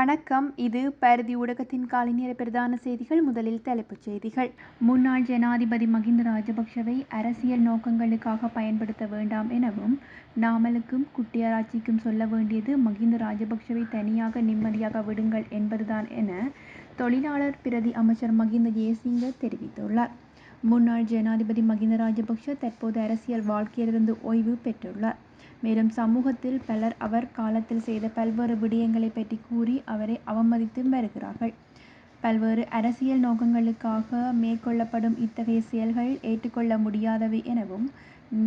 வணக்கம். இது பருதி ஊடகத்தின் காலை நேர பிரதான செய்திகள். முதலில் தலைப்புச் செய்திகள். முன்னாள் ஜனாதிபதி மகிந்த ராஜபக்ஷவை அரசியல் நோக்கங்களுக்காக பயன்படுத்த வேண்டாம் எனவும், நாமலுக்கும் குட்டியாராய்ச்சிக்கும் சொல்ல வேண்டியது மகிந்த ராஜபக்ஷவை தனியாக நிம்மதியாக விடுங்கள் என்பதுதான் என தொழிலாளர் பிரதி அமைச்சர் மகிந்த ஜெயசிங்க தெரிவித்துள்ளார். முன்னாள் ஜனாதிபதி மகிந்த ராஜபக்ஷ தற்போது அரசியல் வாழ்க்கையிலிருந்து ஓய்வு பெற்றுள்ளார். மேலும் சமூகத்தில் பலர் அவர் காலத்தில் செய்த பல்வேறு விடயங்களை பற்றி கூறி அவரை அவமதித்து வருகிறார்கள். பல்வேறு அரசியல் நோக்கங்களுக்காக மேற்கொள்ளப்படும் இத்தகைய செயல்கள் ஏற்றுக்கொள்ள முடியாதவை எனவும்,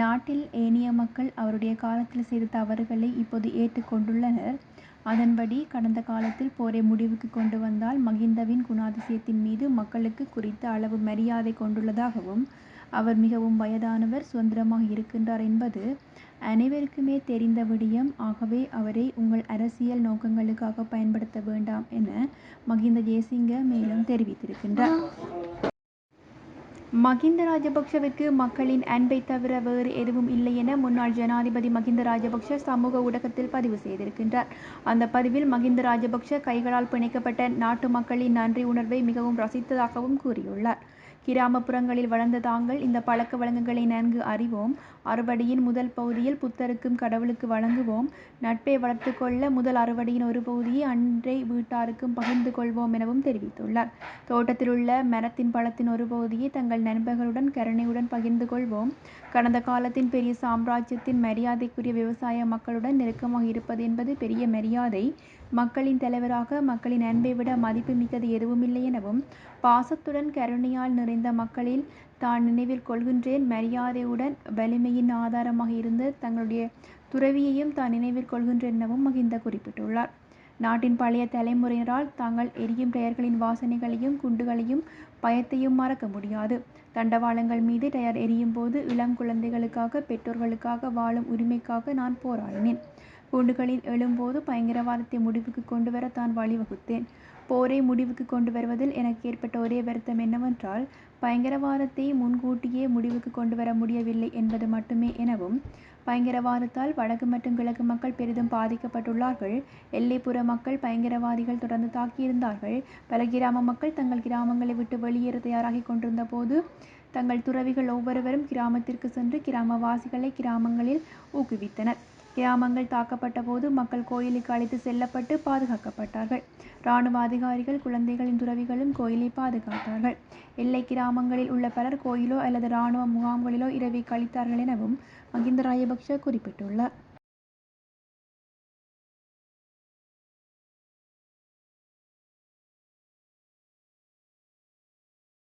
நாட்டில் ஏனைய மக்கள் அவருடைய காலத்தில் செய்த தவறுகளை இப்போது ஏற்றுக்கொண்டுள்ளனர். அதன்படி கடந்த காலத்தில் போரை முடிவுக்கு கொண்டு வந்தால் மகிந்தவின் குணாதிசயத்தின் மீது மக்களுக்கு குறித்த அளவு மரியாதை கொண்டுள்ளதாகவும், அவர் மிகவும் வயதானவர், சுதந்திரமாக இருக்கின்றார் என்பது அனைவருக்குமே தெரிந்த விடயம். ஆகவே அவரை உங்கள் அரசியல் நோக்கங்களுக்காக பயன்படுத்த வேண்டாம் என மகிந்த ஜெயசிங்க மேலும் தெரிவித்திருக்கின்றார். மகிந்த ராஜபக்ஷவிற்கு மக்களின் அன்பை தவிர வேறு எதுவும் இல்லை என முன்னாள் ஜனாதிபதி மகிந்த ராஜபக்ஷ சமூக ஊடகத்தில் பதிவு செய்திருக்கின்றார். அந்த பதிவில் மகிந்த ராஜபக்ஷ கைகளால் பிணைக்கப்பட்ட நாட்டு மக்களின் நன்றி உணர்வை மிகவும் ரசித்ததாகவும் கூறியுள்ளார். கிராமப்புறங்களில் வளர்ந்த தாங்கள் இந்த பழக்க வழக்கங்களை நன்கு அறிவோம். அறுவடையின் முதல் பகுதியில் புத்தருக்கும் கடவுளுக்கு வழங்குவோம். நட்பை வளர்த்து கொள்ள முதல் அறுவடையின் ஒரு பகுதியை அண்டை வீட்டாருக்கும் பகிர்ந்து கொள்வோம் எனவும் தெரிவித்துள்ளார். தோட்டத்தில் உள்ள மரத்தின் பழத்தின் ஒரு பகுதியை தங்கள் நண்பர்களுடன் கருணையுடன் பகிர்ந்து கொள்வோம். கடந்த காலத்தின் பெரிய சாம்ராஜ்யத்தின் மரியாதைக்குரிய விவசாய மக்களுடன் நெருக்கமாக இருப்பது என்பது பெரிய மரியாதை. மக்களின் தலைவராக மக்களின் அன்பை விட மதிப்பு மிக்கது எதுவுமில்லை எனவும், பாசத்துடன் கருணையால் நிறைந்த மக்களில் தான் நினைவில் கொள்கின்றேன். மரியாதையுடன் வலிமையின் ஆதாரமாக இருந்த தங்களுடைய துறவியையும் தான் நினைவில் கொள்கின்றேன் எனவும் மகிந்த குறிப்பிட்டுள்ளார். நாட்டின் பழைய தலைமுறையினரால் தாங்கள் எரியும் டயர்களின் வாசனைகளையும் குண்டுகளையும் பயத்தையும் மறக்க முடியாது. தண்டவாளங்கள் மீது டயர் எரியும் போது இளம் குழந்தைகளுக்காக, பெற்றோர்களுக்காக வாழும் உரிமைக்காக நான் போராடினேன். குண்டுகளில் எழும்போது பயங்கரவாதத்தை முடிவுக்கு கொண்டு வர தான் வழிவகுத்தேன். போரை முடிவுக்கு கொண்டு வருவதில் எனக்கு ஏற்பட்ட ஒரே வருத்தம் என்னவென்றால், பயங்கரவாதத்தை முன்கூட்டியே முடிவுக்கு கொண்டு வர முடியவில்லை என்பது மட்டுமே எனவும், பயங்கரவாதத்தால் வடக்கு மற்றும் கிழக்கு மக்கள் பெரிதும் பாதிக்கப்பட்டுள்ளார்கள். எல்லைப்புற மக்கள் பயங்கரவாதிகள் தொடர்ந்து தாக்கியிருந்தார்கள். பல கிராம மக்கள் தங்கள் கிராமங்களை விட்டு வெளியேற தயாராகி கொண்டிருந்த போது தங்கள் துறவிகள் ஒவ்வொருவரும் கிராமத்திற்கு சென்று கிராமவாசிகளை கிராமங்களில் ஊக்குவித்தனர். கிராமங்கள் தாக்கப்பட்ட போது மக்கள் கோயிலுக்கு அழைத்து செல்லப்பட்டு பாதுகாக்கப்பட்டார்கள். இராணுவ அதிகாரிகள் குழந்தைகளின் துறவிகளும் கோயிலை பாதுகாத்தார்கள். எல்லை கிராமங்களில் உள்ள பலர் கோயிலோ அல்லது இராணுவ முகாம்களிலோ இரவை கழித்தார்கள் எனவும் மகிந்த ராஜபக்ஷ குறிப்பிட்டுள்ளார்.